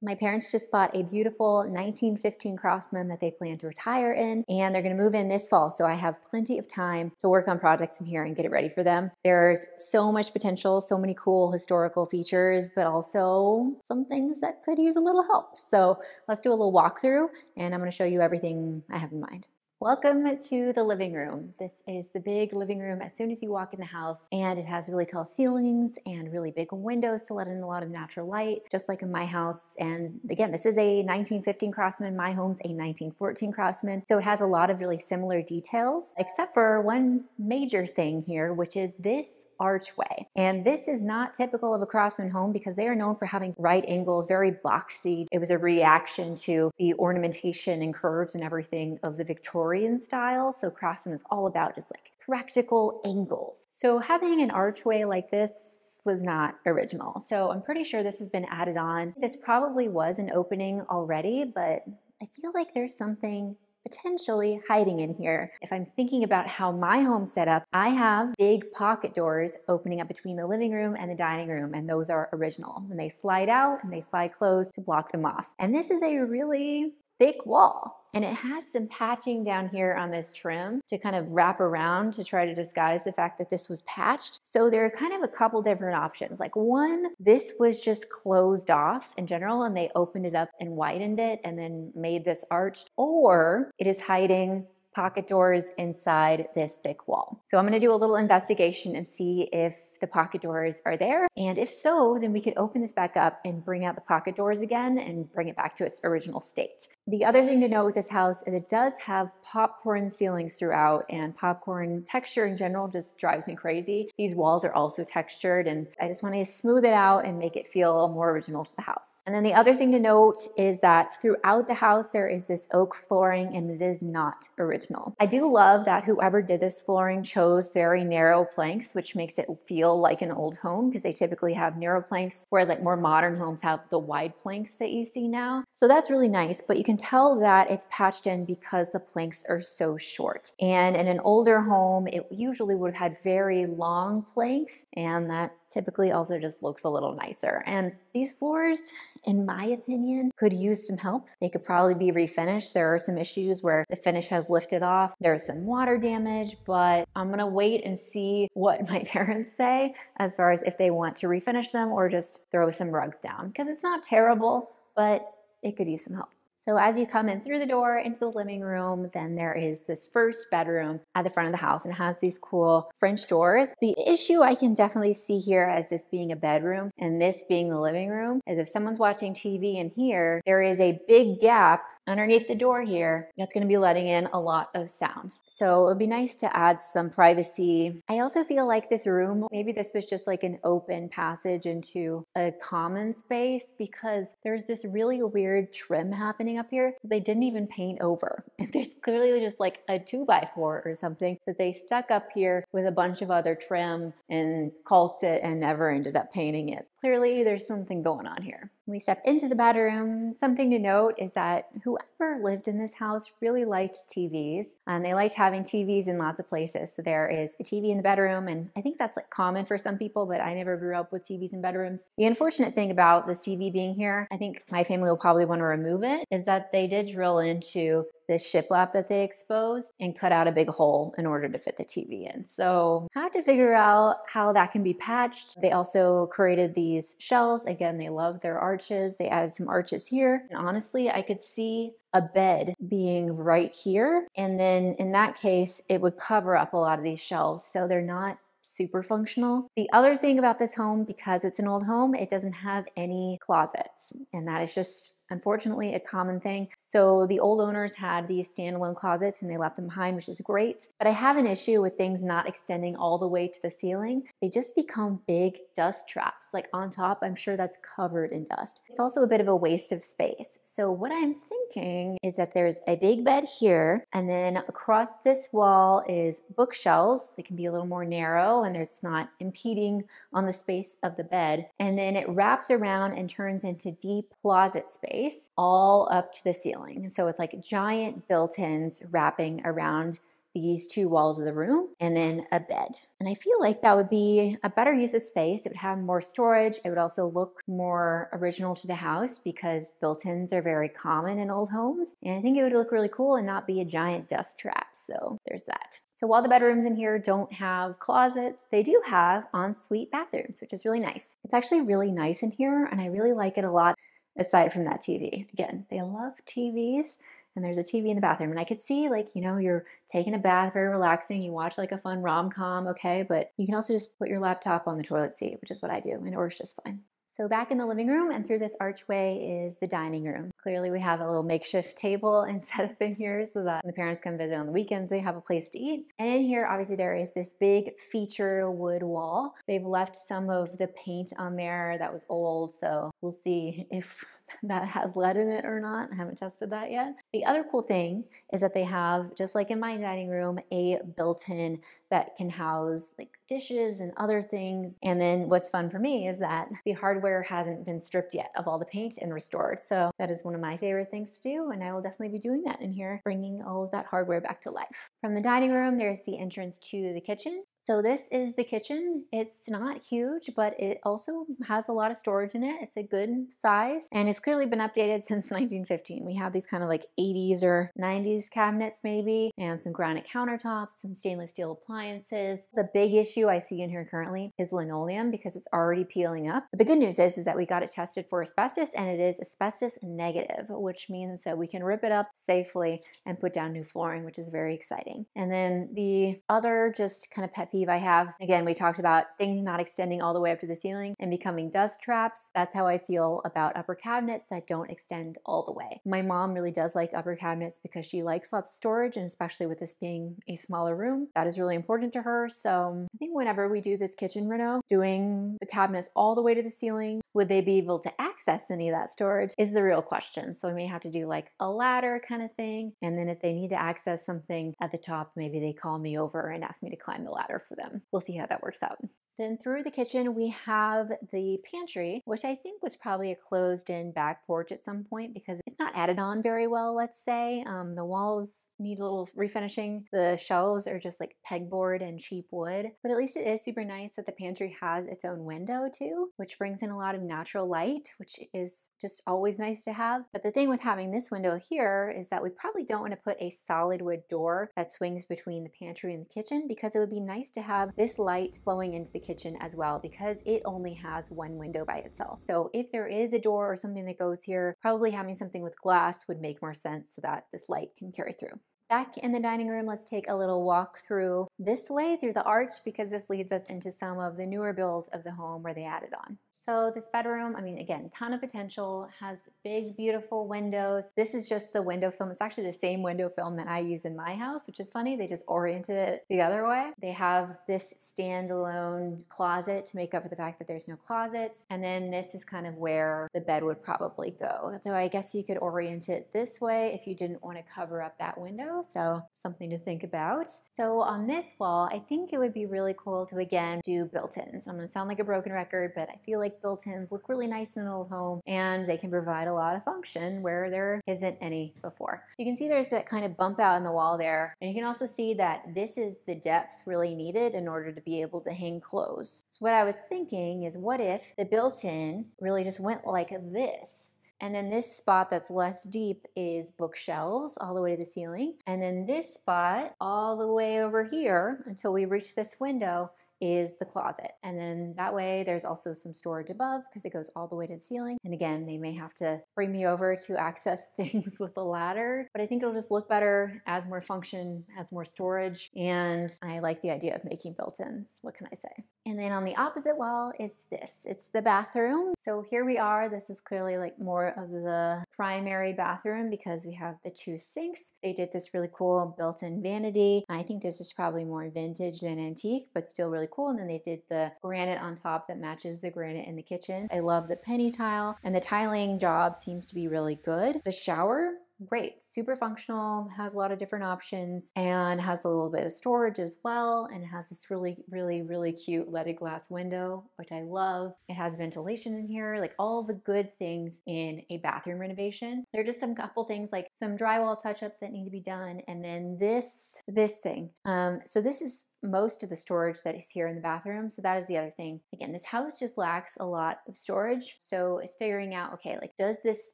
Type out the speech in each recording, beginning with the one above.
My parents just bought a beautiful 1915 Craftsman that they plan to retire in, and they're gonna move in this fall, so I have plenty of time to work on projects in here and get it ready for them. There's so much potential, so many cool historical features, but also some things that could use a little help. So let's do a little walkthrough, and I'm gonna show you everything I have in mind. Welcome to the living room. This is the big living room as soon as you walk in the house, and it has really tall ceilings and really big windows to let in a lot of natural light, just like in my house. And again, this is a 1915 Craftsman. My home's a 1914 Craftsman, so it has a lot of really similar details, except for one major thing here, which is this archway. And this is not typical of a Craftsman home because they are known for having right angles, very boxy. It was a reaction to the ornamentation and curves and everything of the Victorian style. So Craftsman is all about just like practical angles. So having an archway like this was not original. So I'm pretty sure this has been added on. This probably was an opening already, but I feel like there's something potentially hiding in here. If I'm thinking about how my home's set up, I have big pocket doors opening up between the living room and the dining room, and those are original. And they slide out and they slide closed to block them off. And this is a really thick wall. And it has some patching down here on this trim to kind of wrap around to try to disguise the fact that this was patched. So there are kind of a couple different options. Like one, this was just closed off in general and they opened it up and widened it and then made this arched, or it is hiding pocket doors inside this thick wall. So I'm gonna do a little investigation and see if the pocket doors are there. And if so, then we could open this back up and bring out the pocket doors again and bring it back to its original state. The other thing to note with this house is it does have popcorn ceilings throughout, and popcorn texture in general just drives me crazy. These walls are also textured, and I just want to smooth it out and make it feel more original to the house. And then the other thing to note is that throughout the house there is this oak flooring, and it is not original. I do love that whoever did this flooring chose very narrow planks, which makes it feel like an old home because they typically have narrow planks, whereas like more modern homes have the wide planks that you see now. So that's really nice, but you can tell that it's patched in because the planks are so short. And in an older home, it usually would have had very long planks, and that typically also just looks a little nicer. And these floors, in my opinion, could use some help. They could probably be refinished. There are some issues where the finish has lifted off. There's some water damage, but I'm gonna wait and see what my parents say as far as if they want to refinish them or just throw some rugs down, because it's not terrible, but it could use some help. So as you come in through the door into the living room, then there is this first bedroom at the front of the house, and it has these cool French doors. The issue I can definitely see here as this being a bedroom and this being the living room is if someone's watching TV in here, there is a big gap underneath the door here that's going to be letting in a lot of sound. So it would be nice to add some privacy. I also feel like this room, maybe this was just like an open passage into a common space, because there's this really weird trim happening up here that they didn't even paint over. And there's clearly just like a 2x4 or something that they stuck up here with a bunch of other trim and caulked it and never ended up painting it. Clearly there's something going on here. When we step into the bedroom, something to note is that whoever lived in this house really liked TVs, and they liked having TVs in lots of places. So there is a TV in the bedroom, and I think that's like common for some people, but I never grew up with TVs in bedrooms. The unfortunate thing about this TV being here, I think my family will probably want to remove it, is that they did drill into this shiplap that they exposed and cut out a big hole in order to fit the TV in. So I have to figure out how that can be patched. They also created these shelves. Again, they love their arches. They added some arches here. And honestly, I could see a bed being right here. And then in that case, it would cover up a lot of these shelves. So they're not super functional. The other thing about this home, because it's an old home, it doesn't have any closets. And that is just unfortunately a common thing. So the old owners had these standalone closets and they left them behind, which is great. But I have an issue with things not extending all the way to the ceiling. They just become big dust traps. Like on top, I'm sure that's covered in dust. It's also a bit of a waste of space. So what I'm thinking is that there's a big bed here, and then across this wall is bookshelves. They can be a little more narrow and it's not impeding on the space of the bed. And then it wraps around and turns into deep closet space all up to the ceiling. So it's like giant built-ins wrapping around these two walls of the room and then a bed. And I feel like that would be a better use of space. It would have more storage. It would also look more original to the house because built-ins are very common in old homes. And I think it would look really cool and not be a giant dust trap. So there's that. So while the bedrooms in here don't have closets, they do have ensuite bathrooms, which is really nice. It's actually really nice in here and I really like it a lot aside from that TV. Again, they love TVs. And there's a TV in the bathroom. And I could see, like, you know, you're taking a bath, very relaxing. You watch like a fun rom-com, okay? But you can also just put your laptop on the toilet seat, which is what I do, and it works just fine. So back in the living room and through this archway is the dining room. Clearly we have a little makeshift table and set up in here so that when the parents come visit on the weekends, they have a place to eat. And in here, obviously there is this big feature wood wall. They've left some of the paint on there that was old, so we'll see if that has lead in it or not. I haven't tested that yet. The other cool thing is that they have, just like in my dining room, a built-in that can house like dishes and other things. And then what's fun for me is that the hardware hasn't been stripped yet of all the paint and restored. So that is one of my favorite things to do, and I will definitely be doing that in here, bringing all of that hardware back to life. From the dining room, there's the entrance to the kitchen. So this is the kitchen. It's not huge, but it also has a lot of storage in it. It's a good size, and it's clearly been updated since 1915. We have these kind of like 80s or 90s cabinets maybe, and some granite countertops, some stainless steel appliances. The big issue I see in here currently is linoleum because it's already peeling up. But the good news is that we got it tested for asbestos, and it is asbestos negative, which means that we can rip it up safely and put down new flooring, which is very exciting. And then the other just kind of pet peeve I have, again, we talked about things not extending all the way up to the ceiling and becoming dust traps. That's how I feel about upper cabinets that don't extend all the way. My mom really does like upper cabinets because she likes lots of storage, and especially with this being a smaller room, that is really important to her. So I think whenever we do this kitchen reno, doing the cabinets all the way to the ceiling, would they be able to access any of that storage is the real question. So we may have to do like a ladder kind of thing. And then if they need to access something at the top, maybe they call me over and ask me to climb the ladder for them. We'll see how that works out. Then through the kitchen, we have the pantry, which I think was probably a closed-in back porch at some point because it's not added on very well, let's say. The walls need a little refinishing. The shelves are just like pegboard and cheap wood, but at least it is super nice that the pantry has its own window too, which brings in a lot of natural light, which is just always nice to have. But the thing with having this window here is that we probably don't want to put a solid wood door that swings between the pantry and the kitchen because it would be nice to have this light flowing into the kitchen as well because it only has one window by itself. So if there is a door or something that goes here, probably having something with glass would make more sense so that this light can carry through. Back in the dining room, let's take a little walk through this way, through the arch, because this leads us into some of the newer builds of the home where they added on. So this bedroom, I mean, again, ton of potential, has big, beautiful windows. This is just the window film. It's actually the same window film that I use in my house, which is funny. They just oriented it the other way. They have this standalone closet to make up for the fact that there's no closets. And then this is kind of where the bed would probably go. Though I guess you could orient it this way if you didn't want to cover up that window. So something to think about. So on this wall, I think it would be really cool to, again, do built-ins. I'm going to sound like a broken record, but I feel like built-ins look really nice in an old home and they can provide a lot of function where there isn't any before. So you can see there's that kind of bump out in the wall there, and you can also see that this is the depth really needed in order to be able to hang clothes. So what I was thinking is, what if the built-in really just went like this? And then this spot that's less deep is bookshelves all the way to the ceiling. And then this spot all the way over here until we reach this window is the closet. And then that way there's also some storage above because it goes all the way to the ceiling. And again, they may have to bring me over to access things with a ladder, but I think it'll just look better, adds more function, adds more storage. And I like the idea of making built-ins. What can I say? And then on the opposite wall is this. It's the bathroom. So here we are. This is clearly like more of the primary bathroom because we have the two sinks. They did this really cool built-in vanity. I think this is probably more vintage than antique, but still really cool. And then they did the granite on top that matches the granite in the kitchen. I love the penny tile, and the tiling job seems to be really good. The shower great, super functional, has a lot of different options, and has a little bit of storage as well, and it has this really cute leaded glass window, which I love. It has ventilation in here, like all the good things in a bathroom renovation. There are just some couple things like some drywall touch-ups that need to be done, and then this thing. So this is most of the storage that is here in the bathroom. So that is the other thing. Again, this house just lacks a lot of storage. So it's figuring out, okay, like, does this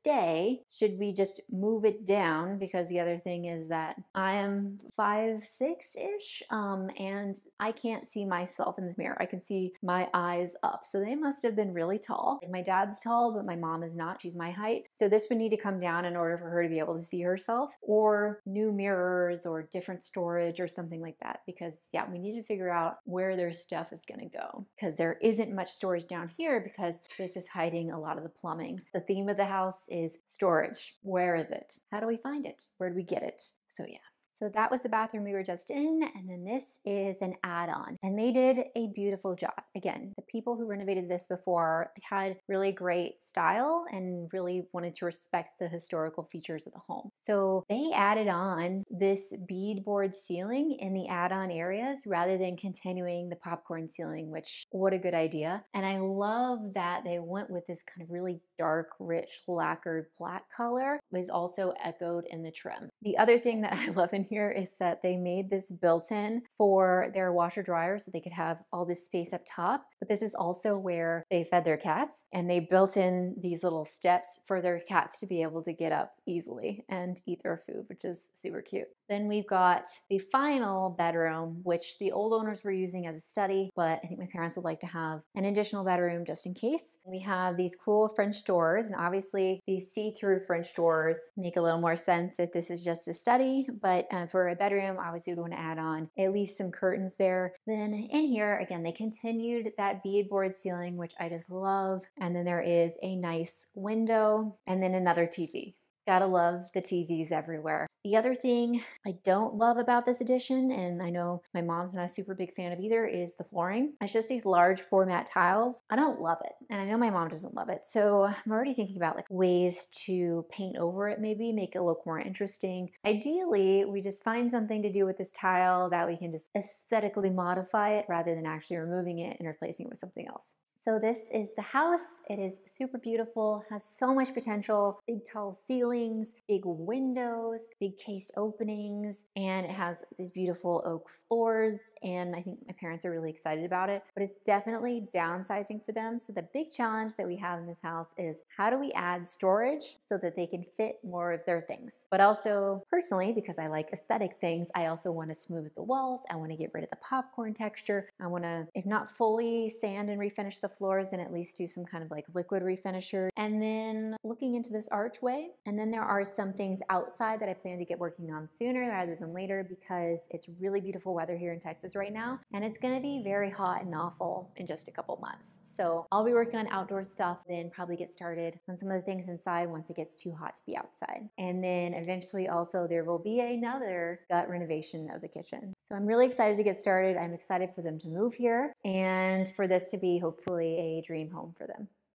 stay? Should we just move it down? Because the other thing is that I am 5'6"-ish, and I can't see myself in this mirror. I can see my eyes up. So they must have been really tall. Like, my dad's tall, but my mom is not. She's my height. So this would need to come down in order for her to be able to see herself, or new mirrors or different storage or something like that. Because yeah, we need to figure out where their stuff is going to go, because there isn't much storage down here because this is hiding a lot of the plumbing. The theme of the house is storage. Where is it? How do we find it? Where do we get it? So yeah. So that was the bathroom we were just in, and then this is an add-on, and they did a beautiful job. Again, the people who renovated this before had really great style and really wanted to respect the historical features of the home. So they added on this beadboard ceiling in the add-on areas rather than continuing the popcorn ceiling, which, what a good idea. And I love that they went with this kind of really dark, rich, lacquered black color. It was also echoed in the trim. The other thing that I love in here is that they made this built-in for their washer dryer so they could have all this space up top. But this is also where they fed their cats, and they built in these little steps for their cats to be able to get up easily and eat their food, which is super cute. Then we've got the final bedroom, which the old owners were using as a study, but I think my parents would like to have an additional bedroom just in case. We have these cool French doors, and obviously these see-through French doors make a little more sense if this is just a study, but for a bedroom, obviously we'd want to add on at least some curtains there. Then in here, again, they continued that beadboard ceiling, which I just love, and then there is a nice window, and then another TV. Gotta love the TVs everywhere. The other thing I don't love about this addition, and I know my mom's not a super big fan of either, is the flooring. It's just these large format tiles. I don't love it, and I know my mom doesn't love it. So I'm already thinking about like ways to paint over it, maybe make it look more interesting. Ideally, we just find something to do with this tile that we can just aesthetically modify it rather than actually removing it and replacing it with something else. So this is the house. It is super beautiful, has so much potential, big tall ceilings, big windows, big cased openings, and it has these beautiful oak floors, and I think my parents are really excited about it, but it's definitely downsizing for them. So the big challenge that we have in this house is how do we add storage so that they can fit more of their things? But also personally, because I like aesthetic things, I also want to smooth the walls. I want to get rid of the popcorn texture. I want to, if not fully sand and refinish the floors, then at least do some kind of like liquid refinisher. And then looking into this archway, and then there are some things outside that I plan to get working on sooner rather than later because it's really beautiful weather here in Texas right now, and it's going to be very hot and awful in just a couple months. So I'll be working on outdoor stuff, then probably get started on some of the things inside once it gets too hot to be outside. And then eventually also there will be another gut renovation of the kitchen. So I'm really excited to get started. I'm excited for them to move here and for this to be hopefully a dream home for them.